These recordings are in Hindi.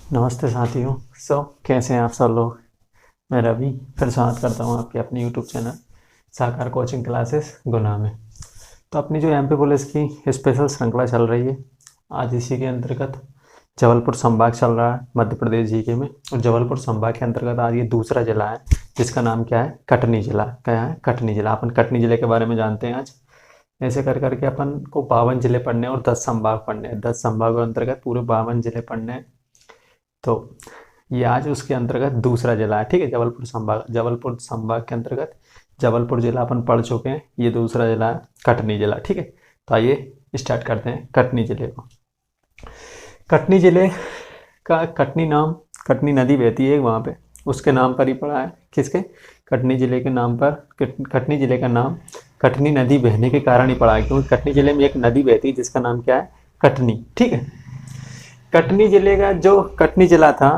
नमस्ते साथियों। कैसे हैं आप सब लोग। मैं रवि फिर स्वागत करता हूं आपके अपने यूट्यूब चैनल साकार कोचिंग क्लासेस गुना में। तो अपनी जो एमपी पुलिस की स्पेशल श्रृंखला चल रही है, आज इसी के अंतर्गत जबलपुर संभाग चल रहा है मध्य प्रदेश जीके में। और जबलपुर संभाग के अंतर्गत आज ये दूसरा जिला है जिसका नाम क्या है, कटनी जिला। क्या है, कटनी जिला। अपन कटनी जिले के बारे में जानते हैं आज। ऐसे कर करके अपन को 52 जिले पढ़ने और 10 संभाग पढ़ने हैं। 10 संभागों के अंतर्गत पूरे 52 जिले पढ़ने हैं। तो ये आज उसके अंतर्गत दूसरा जिला है। ठीक है, जबलपुर संभाग के अंतर्गत जबलपुर जिला अपन पढ़ चुके हैं। ये दूसरा जिला है कटनी जिला। ठीक है, तो आइए स्टार्ट करते हैं कटनी जिले को। कटनी जिले का कटनी नदी बहती है वहाँ पे, उसके नाम पर ही पड़ा है। किसके? कटनी जिले के नाम पर। कटनी जिले का नाम कटनी नदी बहने के कारण ही पड़ा है, क्योंकि कटनी जिले में एक नदी बहती है जिसका नाम क्या है, कटनी। ठीक है, कटनी जिले का जो कटनी जिला था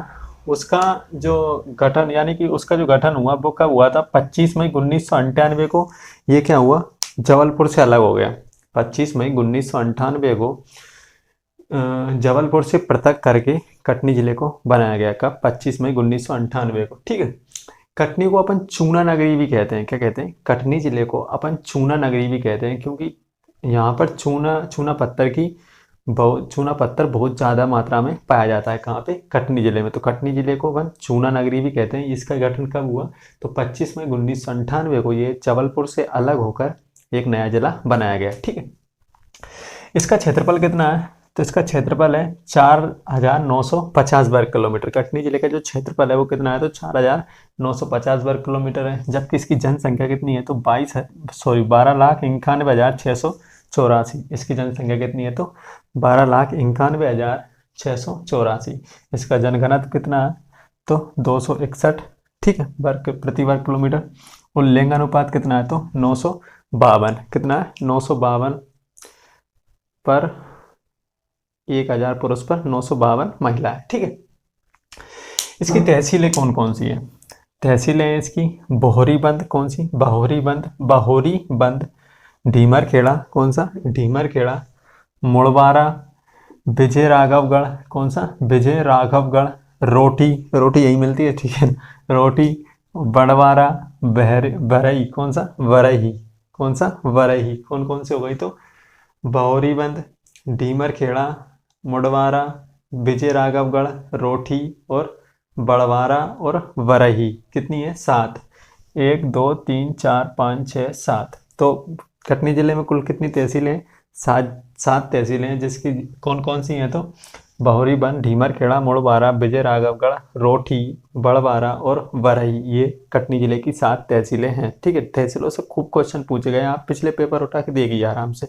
उसका जो गठन यानी कि उसका जो गठन हुआ वो कब हुआ था, 25 मई 1998 को। ये क्या हुआ, जबलपुर से अलग हो गया। 25 मई 1998 को जबलपुर से पृथक करके कटनी जिले को बनाया गया। कब? 25 मई 1998 को। ठीक है, कटनी को अपन चूना नगरी भी कहते हैं। क्या कहते हैं? कटनी जिले को अपन चूना नगरी भी कहते हैं, क्योंकि यहाँ पर चूना पत्थर बहुत ज़्यादा मात्रा में पाया जाता है। कहाँ पे? कटनी जिले में। तो कटनी जिले को अपन चूना नगरी भी कहते हैं। इसका गठन कब हुआ? तो 25 मई 1998 को ये जबलपुर से अलग होकर एक नया जिला बनाया गया। ठीक है, इसका क्षेत्रफल कितना है? तो इसका क्षेत्रफल है 4950 वर्ग किलोमीटर। कटनी जिले का जो क्षेत्रफल है वो कितना है? तो 4950 वर्ग किलोमीटर है। जबकि इसकी जनसंख्या कितनी है? तो 12,91,684। इसकी जनसंख्या कितनी है? तो 12,91,684। इसका जनघनत्व कितना है? तो 261। ठीक है, प्रति वर्ग किलोमीटर। और लिंग अनुपात कितना है? तो 952। कितना है? 952 पर 1000 पुरुष पर 952 महिला है। ठीक है, इसकी तहसीलें कौन कौन सी है? तहसीलें हैं इसकी बोहरी बंद। कौन सी? बाहोरी बंद, ढीमर खेड़ा। कौन सा? ढीमर खेड़ा। मुड़वारा, विजय राघवगढ़। कौन सा? विजय राघवगढ़। रोटी यही मिलती है। ठीक है, रोटी। बड़वारा, बरई। कौन सा? वरही। कौन सा? वरही। कौन कौन से हो गई? तो बाहोरी बंद, ढीमर खेड़ा, मुड़वारा, विजय राघवगढ़, रोठी और बड़वारा और वरही। कितनी है? 7। 1 2 3 4 5 6 7। तो कटनी जिले में कुल कितनी तहसीलें? 7 तहसीलें हैं, जिसकी कौन कौन सी हैं? तो बाहोरी बंद, ढीमर खेड़ा, मुड़वारा, विजय राघवगढ़, रोठी, बड़वारा और वरही। ये कटनी जिले की 7 तहसीलें हैं। ठीक है, तहसीलों से खूब क्वेश्चन पूछे गए। आप पिछले पेपर उठा के देखिए आराम से।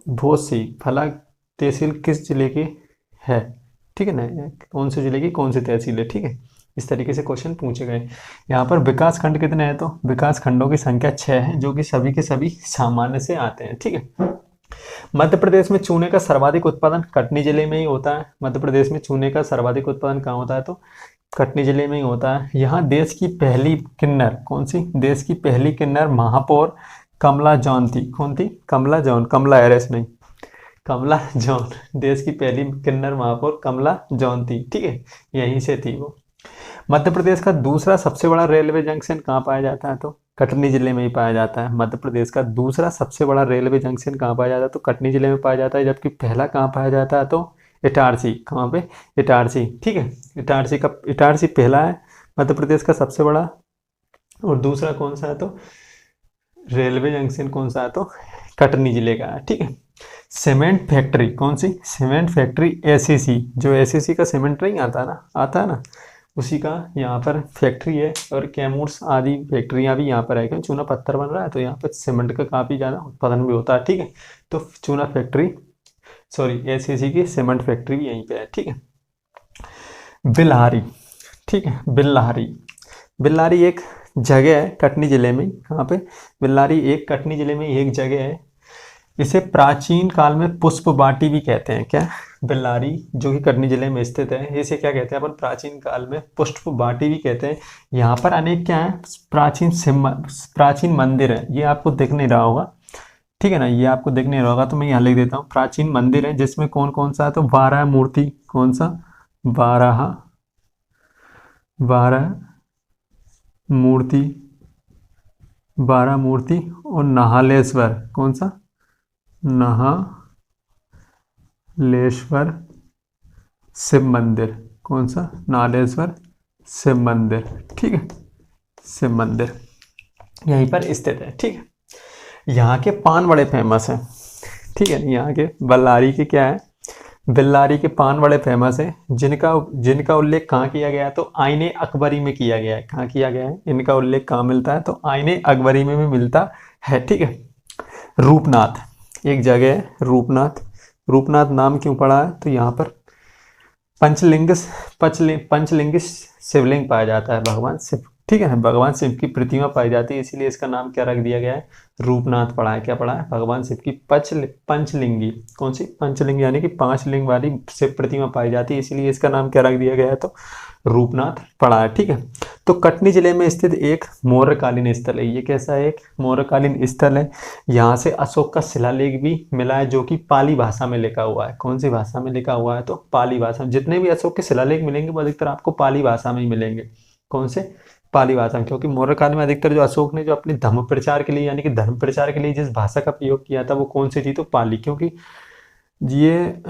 बहुत सी फला तहसील किस जिले की है? ठीक है ना, कौन से जिले की कौन सी तहसील है? ठीक है, इस तरीके से क्वेश्चन पूछे गए। यहाँ पर विकास खंड कितने हैं? तो विकास खंडों की संख्या 6 है, जो कि सभी के सभी सामान्य से आते हैं। ठीक है, मध्य प्रदेश में चूने का सर्वाधिक उत्पादन कटनी जिले में ही होता है। मध्य प्रदेश में चूने का सर्वाधिक उत्पादन कहाँ होता है? तो कटनी जिले में ही होता है। यहाँ देश की पहली किन्नर, कौन सी? देश की पहली किन्नर महापौर कमला जॉन थी। कौन थी? कमला जॉन। कमला हैरिस नहीं, कमला जॉन। देश की पहली किन्नर महापौर कमला जॉन थी। ठीक है, यहीं से थी वो। मध्य प्रदेश का दूसरा सबसे बड़ा रेलवे जंक्शन कहाँ पाया जाता है? तो कटनी जिले में ही पाया जाता है। मध्य प्रदेश का दूसरा सबसे बड़ा रेलवे जंक्शन कहाँ पाया जाता है? तो कटनी जिले में पाया जाता है। जबकि पहला कहाँ पाया जाता है? तो इटारसी। कहाँ पे? इटारसी। ठीक है, इटारसी पहला है मध्य प्रदेश का सबसे बड़ा। और दूसरा कौन सा है? तो रेलवे जंक्शन कौन सा है? तो कटनी जिले का है। ठीक है, सीमेंट फैक्ट्री। कौन सी? Cement factory ACC. जो एसीसी का सीमेंट नहीं आता है ना, उसी का यहाँ पर फैक्ट्री है। और कैमूर्स आदि फैक्ट्रियाँ भी यहाँ पर है, क्योंकि चूना पत्थर बन रहा है तो यहाँ पर सीमेंट का काफ़ी ज़्यादा उत्पादन भी होता है। ठीक है, तो चूना फैक्ट्री एसीसी की सीमेंट फैक्ट्री भी यहीं पे है। ठीक है, बिल्हारी। ठीक है, बिल्लारी एक जगह है कटनी जिले में। कहाँ पे? बिल्लारी एक कटनी जिले में एक जगह है। इसे प्राचीन काल में पुष्प बाटी भी कहते हैं। क्या? बिल्लारी जो कि कटनी जिले में स्थित है, इसे क्या कहते हैं अपन? प्राचीन काल में पुष्प बाटी भी कहते हैं। यहाँ पर अनेक क्या है? प्राचीन मंदिर है। ये आपको दिख नहीं रहा होगा, ठीक है ना, ये आपको दिख नहीं रहा होगा तो मैं यहाँ लिख देता हूँ। प्राचीन मंदिर है जिसमें कौन कौन सा है? तो 12 मूर्ति। कौन सा? बारह मूर्ति, 12 मूर्ति। और नाहलेश्वर, कौन सा? नाहलेश्वर शिव मंदिर। कौन सा? नाहलेश्वर शिव मंदिर। ठीक है, शिव मंदिर यहीं पर स्थित है। ठीक है, यहाँ के पान बड़े फेमस हैं। ठीक है, यहाँ के बल्लारी के क्या है? बेल्लारी के पान बड़े फेमस है, जिनका उल्लेख कहाँ किया गया है? तो आईने अकबरी में किया गया है। कहाँ किया गया है? इनका उल्लेख कहाँ मिलता है? तो आईने अकबरी में भी मिलता है। ठीक है, रूपनाथ, एक जगह है रूपनाथ। रूपनाथ नाम क्यों पड़ा है? तो यहाँ पर पंचलिंग शिवलिंग पाया जाता है, भगवान शिव। ठीक है, भगवान शिव की प्रतिमा पाई जाती है, इसीलिए इसका नाम क्या रख दिया गया है? रूपनाथ पड़ा है। क्या पड़ा है? भगवान शिव की पंचलिंगी। कौन सी? पंचलिंग, यानी कि 5 लिंग वाली शिव प्रतिमा पाई जाती है, इसीलिए इसका नाम क्या रख दिया गया है? तो रूपनाथ पड़ा है। ठीक है, तो कटनी जिले में स्थित एक मौर्यकालीन स्थल है। ये कैसा है? एक मौर्यकालीन स्थल है। यहाँ से अशोक का शिलालेख भी मिला है, जो कि पाली भाषा में लिखा हुआ है। कौन सी भाषा में लिखा हुआ है? तो पाली भाषा में। जितने भी अशोक के शिलालेख मिलेंगे वो अधिकतर आपको पाली भाषा में ही मिलेंगे। कौन से? पाली भाषा में, क्योंकि मौर्य काल में अधिकतर जो अशोक ने जो अपने धर्म प्रचार के लिए, यानी कि धर्म प्रचार के लिए जिस भाषा का प्रयोग किया था वो कौन सी थी? तो पाली। क्योंकि ये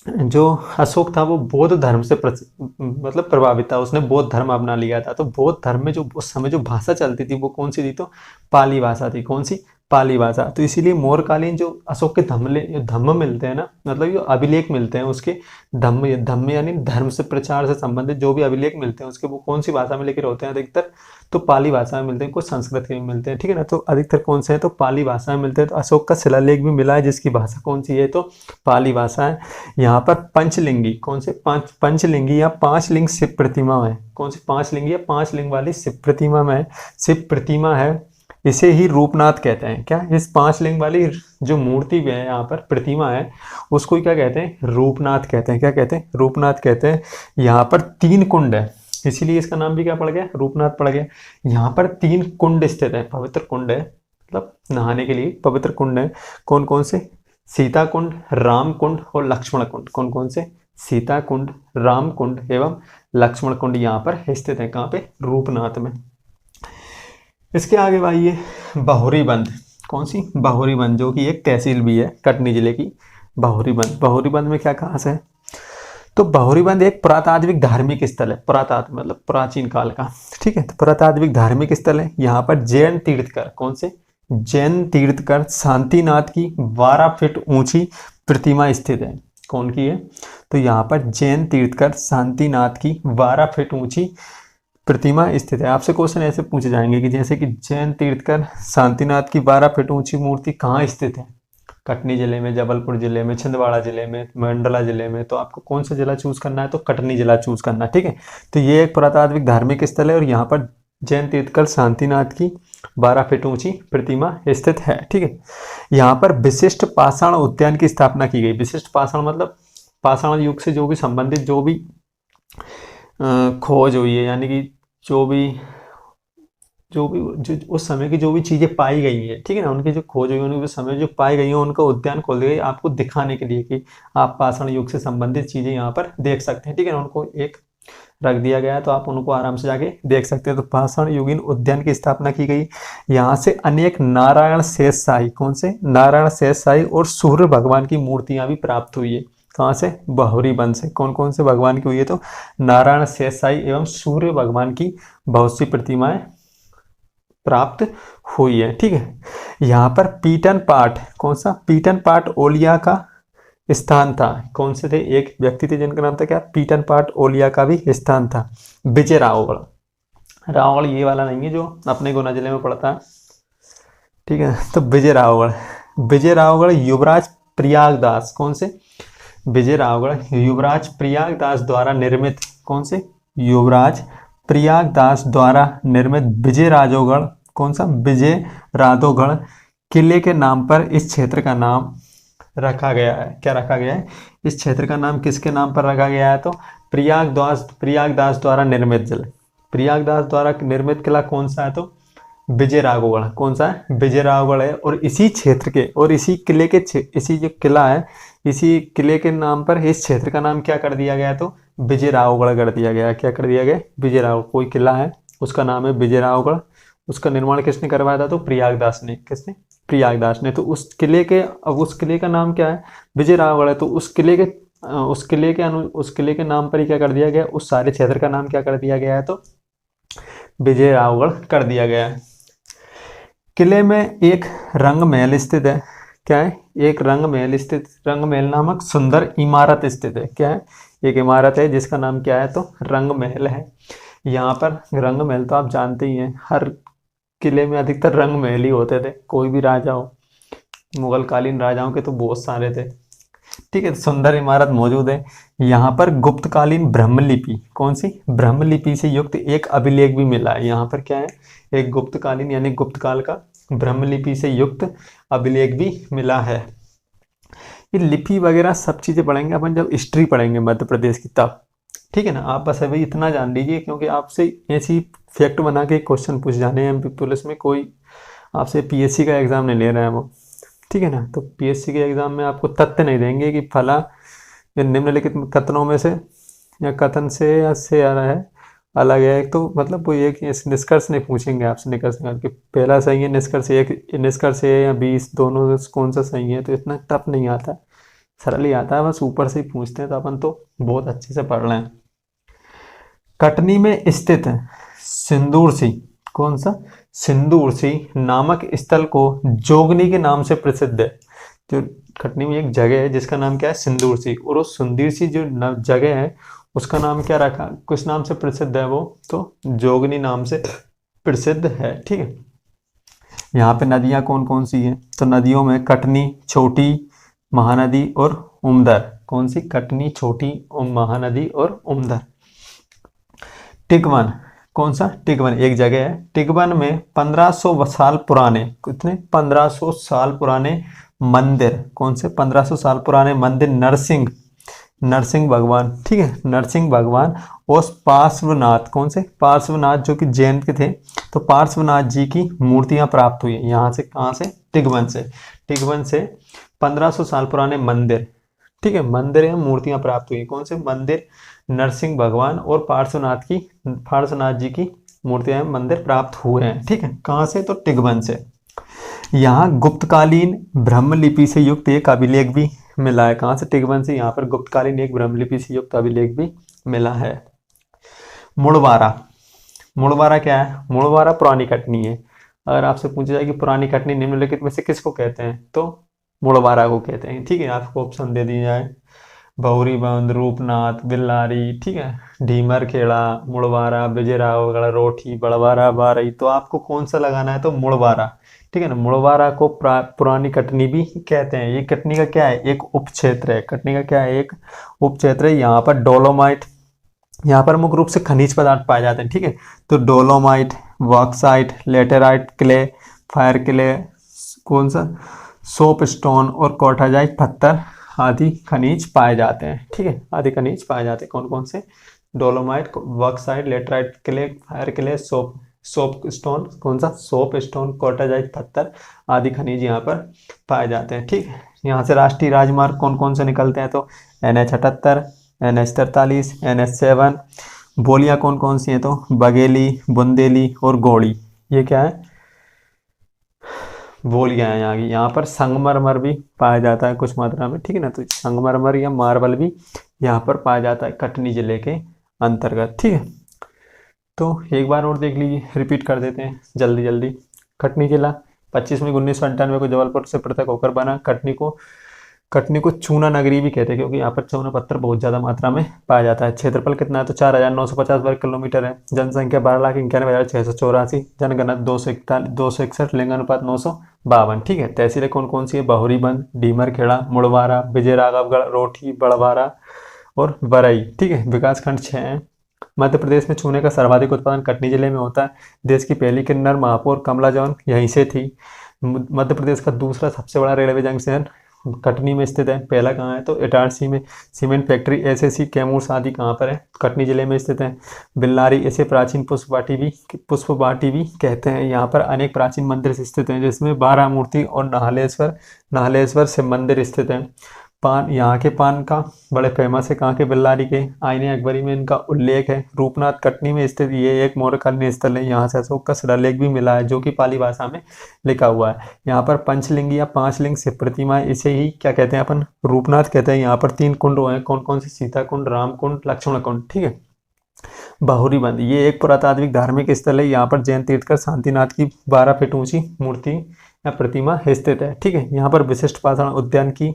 जो अशोक था वो बौद्ध धर्म से मतलब प्रभावित था, उसने बौद्ध धर्म अपना लिया था। तो बौद्ध धर्म में जो उस समय जो भाषा चलती थी वो कौन सी थी? तो पाली भाषा थी। कौन सी? पाली भाषा। तो इसीलिए मौर्यकालीन जो अशोक के धम्म मिलते हैं ना, मतलब जो अभिलेख मिलते हैं उसके धम्म यानी धर्म से प्रचार से संबंधित जो भी अभिलेख मिलते हैं उसके वो कौन सी भाषा में लिखे होते हैं? अधिकतर तो पाली भाषा में मिलते हैं, कुछ संस्कृत के भी मिलते हैं। ठीक है ना, तो अधिकतर कौन से हैं? तो पाली भाषा में मिलते हैं। तो अशोक का शिलालेख भी मिला है जिसकी भाषा कौन सी है? तो पाली भाषा है। यहाँ पर पंचलिंगी, कौन से? पंचलिंगी या 5 लिंग शिव प्रतिमा है। कौन सी? 5 लिंगी या 5 लिंग वाली शिव प्रतिमा है। इसे ही रूपनाथ कहते हैं। क्या? इस 5 लिंग वाली जो मूर्ति भी है, यहाँ पर प्रतिमा है, उसको क्या कहते हैं? रूपनाथ कहते हैं। क्या कहते हैं? रूपनाथ कहते हैं। यहाँ पर 3 कुंड है, इसीलिए इसका नाम भी क्या पड़ गया? रूपनाथ पड़ गया। यहाँ पर 3 कुंड स्थित है, पवित्र कुंड है, मतलब नहाने के लिए पवित्र कुंड है। कौन कौन से? सीता कुंड, राम कुंड और लक्ष्मण कुंड। कौन कौन से? सीता कुंड, राम कुंड एवं लक्ष्मण कुंड यहाँ पर स्थित है। कहाँ पे? रूपनाथ में। इसके आगे आइए बाहुरीबंद। कौन सी? बाहुरीबंद, जो कि एक तहसील भी है कटनी जिले की। बाहुरीबंद, बाहुरीबंद में क्या खास है? तो बाहुरीबंद एक पुरातात्विक धार्मिक स्थल है। पुरातात्विक मतलब प्राचीन काल का। ठीक है, तो पुरातात्विक धार्मिक स्थल है। यहाँ पर जैन तीर्थकर, कौन से? जैन तीर्थकर शांतिनाथ की 12 फीट ऊंची प्रतिमा स्थित है। कौन की है? तो यहाँ पर जैन तीर्थकर शांतिनाथ की 12 फीट ऊंची प्रतिमा स्थित है। आपसे क्वेश्चन ऐसे पूछे जाएंगे कि जैसे कि जैन तीर्थकर शांतिनाथ की 12 फीट ऊंची मूर्ति कहाँ स्थित है? कटनी जिले में, जबलपुर जिले में, छिंदवाड़ा जिले में, मंडला जिले में। तो आपको कौन सा जिला चूज करना है? तो कटनी जिला चूज करना है। ठीक है, तो ये एक पुरातात्विक धार्मिक स्थल है और यहाँ पर जैन तीर्थकर शांतिनाथ की 12 फीट ऊंची प्रतिमा स्थित है। ठीक है, यहाँ पर विशिष्ट पाषाण उद्यान की स्थापना की गई। विशिष्ट पाषाण मतलब पाषाण युग से जो भी संबंधित जो भी खोज हुई है, यानी कि जो उस समय की जो भी चीज़ें पाई गई है, ठीक है ना, उनकी जो खोज हुई है, उनके समय जो पाई गई है, उनका उद्यान खोल दिया गया आपको दिखाने के लिए कि आप पाषाण युग से संबंधित चीज़ें यहाँ पर देख सकते हैं। ठीक है ना, उनको एक रख दिया गया है तो आप उनको आराम से जाके देख सकते हैं। तो पाषाण युगीन उद्यान की स्थापना की गई। यहाँ से अनेक नारायण शेषशाही, कौन से? नारायण शेषशाही और सूर्य भगवान की मूर्तियां भी प्राप्त हुई है। कहाँ से? बाहुरीबंद से। कौन कौन से भगवान की हुई है? तो नारायण शेषशाही एवं सूर्य भगवान की बहुत सी प्रतिमाएं प्राप्त हुई है। ठीक है, यहाँ पर पीटन पाठ, कौन सा? पीटन पाठ ओलिया का स्थान था। कौन से थे? एक व्यक्ति थे जिनका नाम था क्या? पीटन पाठ ओलिया का भी स्थान था। विजय रावगढ़, रावगढ़ ये वाला नहीं है जो अपने गुना जिले में पड़ता है। ठीक है, तो विजय रावगढ़ युवराज प्रयागदास, कौन से? विजय रावगढ़ युवराज प्रयागदास द्वारा निर्मित, कौन से? युवराज प्रयागदास द्वारा निर्मित विजय राजोगढ़, कौन सा? विजय राधोगढ़ किले के नाम पर इस क्षेत्र का नाम रखा गया है। क्या रखा गया है? इस क्षेत्र का नाम किसके नाम पर रखा गया है? तो प्रयागदास द्वारा निर्मित प्रयागदास द्वारा निर्मित किला कौन सा है? तो विजय राघवगढ़। कौन सा है? विजय राघवगढ़ है। और इसी क्षेत्र के और इसी किले के इसी जो किला है, इसी किले के नाम पर इस क्षेत्र का नाम क्या कर दिया गया है? तो विजयरावगढ़ कर दिया गया। क्या कर दिया गया? विजयराव, कोई किला है उसका नाम है विजयरावगढ़, उसका निर्माण किसने करवाया था? तो प्रयागदास ने। किसने? प्रयागदास ने। तो उस किले के, अब उस किले का नाम क्या है? विजयरावगढ़ है। तो उस किले के उस किले के नाम पर ही क्या कर दिया गया? उस सारे क्षेत्र का नाम क्या कर दिया गया है? तो विजयरावगढ़ कर दिया गया है। किले में एक रंग महल स्थित है। क्या है? एक रंग महल स्थित, रंग महल नामक सुंदर इमारत स्थित है। क्या है? एक इमारत है जिसका नाम क्या है? तो रंग महल है। यहाँ पर रंग महल तो आप जानते ही हैं, हर किले में अधिकतर रंग महल ही होते थे, कोई भी राजा हो। मुगल कालीन राजाओं के तो बहुत सारे थे। ठीक है, तो सुंदर इमारत मौजूद है। यहाँ पर गुप्तकालीन ब्रह्मलिपि, कौन सी? ब्रह्मलिपि से युक्त एक अभिलेख भी मिला है। यहाँ पर क्या है? एक गुप्तकालीन यानी गुप्तकाल का ब्रह्मलिपि से युक्त अभिलेख भी मिला है। ये लिपि वगैरह सब चीज़ें पढ़ेंगे अपन जब हिस्ट्री पढ़ेंगे मध्य प्रदेश की तब। ठीक है ना, आप बस अभी इतना जान लीजिए, क्योंकि आपसे ऐसी फैक्ट बना के क्वेश्चन पूछ जाने हैं एमपी पुलिस में। कोई आपसे पीएससी का एग्ज़ाम नहीं ले रहा है वो। ठीक है ना, तो पीएससी के एग्ज़ाम में आपको तथ्य नहीं देंगे कि फला या निम्नलिखित कथनों में से या कथन से आ रहा है अलग है, तो मतलब वो एक इस निष्कर्ष नहीं पूछेंगे आपसे, निष्कर्ष कि पहला सही है, निष्कर्ष एक, निष्कर्ष है या 20 दोनों में कौन सा सही है। तो इतना टफ नहीं आता, सरल ही आता है, बस ऊपर से ही पूछते हैं। तो अपन तो बहुत अच्छे से पढ़ रहे हैं। कटनी में स्थित सिंदूर सी, कौन सा? सिंदूर सी नामक स्थल को जोगनी के नाम से प्रसिद्ध है। जो कटनी में एक जगह है जिसका नाम क्या है? सिंदूर सी। और उस सिंदूर सी जो जगह है उसका नाम क्या रखा, किस नाम से प्रसिद्ध है वो? तो जोगनी नाम से प्रसिद्ध है। ठीक है, यहाँ पे नदियाँ कौन कौन सी हैं? तो नदियों में कटनी, छोटी महानदी और उमदर। कौन सी? कटनी, छोटी महानदी और उमदर। टिकवन, कौन सा? टिकवन एक जगह है। टिकवन में 1500 साल पुराने, कितने? 1500 साल पुराने मंदिर। कौन से? 1500 साल पुराने मंदिर नरसिंह भगवान। ठीक है, नरसिंह भगवान और पार्श्वनाथ। कौन से? पार्श्वनाथ, जो कि जैन के थे। तो पार्श्वनाथ जी की मूर्तियां प्राप्त हुई। यहाँ से कहाँ से? टिकवन से। टिकवन से 1500 साल पुराने मंदिर, ठीक है, मंदिर या मूर्तियां प्राप्त हुई। कौन से मंदिर? नरसिंह भगवान और पार्श्वनाथ जी की मूर्तियां, मंदिर प्राप्त हुए हैं। ठीक है, कहाँ से? तो टिकवन से। यहाँ गुप्तकालीन ब्रह्मलिपि से युक्त एक अभिलेख भी मिला है। कहाँ से? टिकवन से। यहाँ पर गुप्तकालीन एक ब्रह्मलिपि से युक्त अभिलेख भी मिला है। मुड़वारा क्या है? मुड़वारा पुरानी कटनी है। अगर आपसे पूछा जाए कि पुरानी कटनी निम्नलिखित में से किसको कहते हैं, तो मुड़वारा को कहते हैं। ठीक है, आपको ऑप्शन दे दिया जाए, बहुरीबंद, रूपनाथ, बिल्लारी, ठीक है, ढीमर खेड़ा, मुड़वारा, विजयरावगढ़, रोठी, बड़वारा, बारई। तो आपको कौन सा लगाना है? तो मुड़वारा। ठीक है ना, मुड़वारा को पुरानी कटनी भी कहते हैं। ये कटनी का क्या है? एक उप क्षेत्र है। कटनी का क्या है? एक उप क्षेत्र है। यहाँ पर डोलोमाइट, यहाँ पर मुख्य रूप से खनिज पदार्थ पाए जाते हैं। ठीक है, तो dolomite, bauxite, laterite clay, fire clay, कौन सा? सोप स्टोन और कोटाजाइट पत्थर आदि खनिज पाए जाते हैं। ठीक है, आदि खनिज पाए जाते हैं। कौन कौन से? Dolomite, bauxite, laterite clay, fire clay, soap stone, कौन सा? सोप स्टोन, कोटाजाइट पत्थर आदि खनिज यहाँ पर पाए जाते हैं। ठीक है, यहाँ से राष्ट्रीय राजमार्ग कौन कौन से निकलते हैं? तो NH78, NH43, NH7। बोलियाँ कौन कौन सी हैं? तो बघेली, बुंदेली और गौड़ी। ये क्या है? बोलियाँ हैं यहाँ की। यहाँ पर संगमरमर भी पाया जाता है कुछ मात्रा में। ठीक है ना, तो संगमरमर या मार्बल भी यहाँ पर पाया जाता है कटनी जिले के अंतर्गत। ठीक है, तो एक बार और देख लीजिए, रिपीट कर देते हैं जल्दी जल्दी। कटनी जिला 25 मई 1998 को जबलपुर से पृथक होकर बना। कटनी को चूना नगरी भी कहते हैं, क्योंकि यहाँ पर चूना पत्थर बहुत ज़्यादा मात्रा में पाया जाता है। क्षेत्रफल कितना है? तो 4950 वर्ग किलोमीटर है। जनसंख्या 12,91,684। जनगणना 261, लिंगानुपात 952। ठीक है, तहसीलें कौन कौन सी है? बहुरीबंद, ढीमरखेड़ा, मुड़वारा, विजयराघवगढ़, रोठी, बड़वारा और बरई। ठीक है, विकासखंड 6 हैं। मध्य प्रदेश में चूने का सर्वाधिक उत्पादन कटनी जिले में होता है। देश की पहली किन्नर महापौर कमला जॉन यहीं से थी। मध्य प्रदेश का दूसरा सबसे बड़ा रेलवे जंक्शन कटनी में स्थित है। पहला कहाँ है? तो इटारसी में। सीमेंट फैक्ट्री SSC कैमूर आदि कहाँ पर है? कटनी जिले में स्थित है। बिल्लारी, इसे प्राचीन पुष्पवाटी भी कहते हैं। यहाँ पर अनेक प्राचीन मंदिर स्थित हैं, जिसमें 12 मूर्ति और नाहलेश्वर शिव मंदिर स्थित है। पान, यहाँ के पान का बड़े फेमस है। कहाँ के? बेल्लारी के। आईने अकबरी में इनका उल्लेख है। रूपनाथ कटनी में स्थित ये एक मौर्यकालीन स्थल है। यहाँ से अशोक का शिलालेख भी मिला है जो कि पाली भाषा में लिखा हुआ है। यहाँ पर पंचलिंगी या 5 लिंग से प्रतिमा, इसे ही क्या कहते हैं अपन? रूपनाथ कहते हैं। यहाँ पर 3 कुंड हैं। कौन कौन से? सीता कुंड, राम कुंड, लक्ष्मण कुंड। ठीक है। बाहुरी बंद, ये एक पुरातात्विक धार्मिक स्थल है। यहाँ पर जैन तीर्थकर शांतिनाथ की 12 फीट ऊंची मूर्ति या प्रतिमा स्थित है। ठीक है। यहाँ पर विशिष्ट पाषाण उद्यान की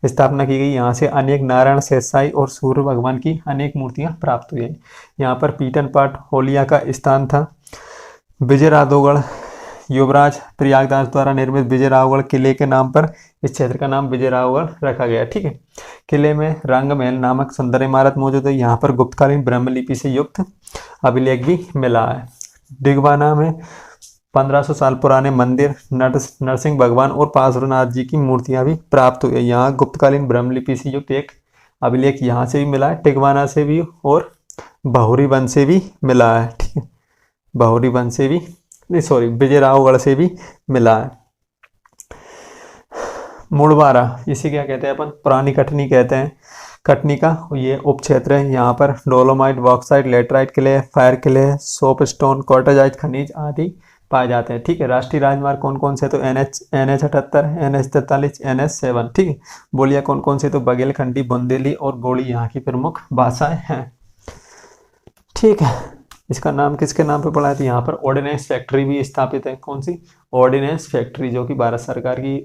स्थापना की गई। यहाँ से अनेक नारायण, शेषशाही और सूर्य भगवान की अनेक मूर्तियां प्राप्त हुई हैं। यहाँ पर पीटन पाठ होलिया का स्थान था। विजय राघवगढ़, युवराज प्रयागदास द्वारा निर्मित विजय राघवगढ़ किले के नाम पर इस क्षेत्र का नाम विजय राघवगढ़ रखा गया। ठीक है। किले में रंगमहल नामक सुंदर इमारत मौजूद है। यहाँ पर गुप्तकालीन ब्रह्मलिपि से युक्त अभिलेख भी मिला है। डिगवाना में 1500 साल पुराने मंदिर, नरसिंह भगवान और पार्श्वनाथ जी की मूर्तियां भी प्राप्त हुई है। यहाँ गुप्तकालीन ब्रह्मलिपि से युक्त एक अभिलेख यहाँ से भी मिला है, टिगवाना से भी और बाहुरी वन से भी मिला है। ठीक है। बाहुरी वन से भी नहीं, सॉरी, विजय राघवगढ़ से भी मिला है। मुड़वारा, इसे क्या कहते हैं अपन? पुरानी कटनी कहते हैं। कटनी का ये उप क्षेत्र है। यहाँ पर डोलोमाइट, बॉक्साइट, लेटराइट किले, फायर किले, सोपस्टोन, कॉर्टाजाइट खनिज आदि पाए जाते हैं। ठीक है। राष्ट्रीय राजमार्ग कौन कौन से? तो NH 78, NH 43, NH 7। ठीक है। बोलियां कौन कौन से? तो बघेलखंडी, बुंदेली और गोड़ी यहाँ की प्रमुख भाषाएं हैं। ठीक है। इसका नाम किसके नाम पे पड़ा है? तो यहाँ पर ऑर्डिनेंस फैक्ट्री भी स्थापित है। कौन सी? ऑर्डिनेंस फैक्ट्री, जो कि भारत सरकार की,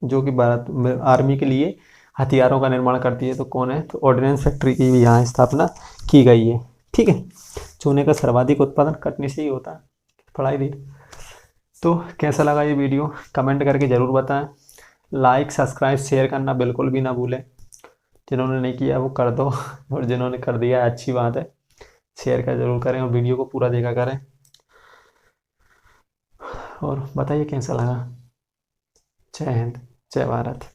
जो कि भारत आर्मी के लिए हथियारों का निर्माण करती है। तो कौन है? तो ऑर्डिनेंस फैक्ट्री की भी यहाँ स्थापना की गई है। ठीक है। चूने का सर्वाधिक उत्पादन कटनी से ही होता है। पढ़ाई दी। तो कैसा लगा ये वीडियो? कमेंट करके ज़रूर बताएं। लाइक, सब्सक्राइब, शेयर करना बिल्कुल भी ना भूलें। जिन्होंने नहीं किया वो कर दो, और जिन्होंने कर दिया अच्छी बात है। शेयर का ज़रूर करें और वीडियो को पूरा देखा करें। और बताइए कैसा लगा। जय हिंद, जय भारत।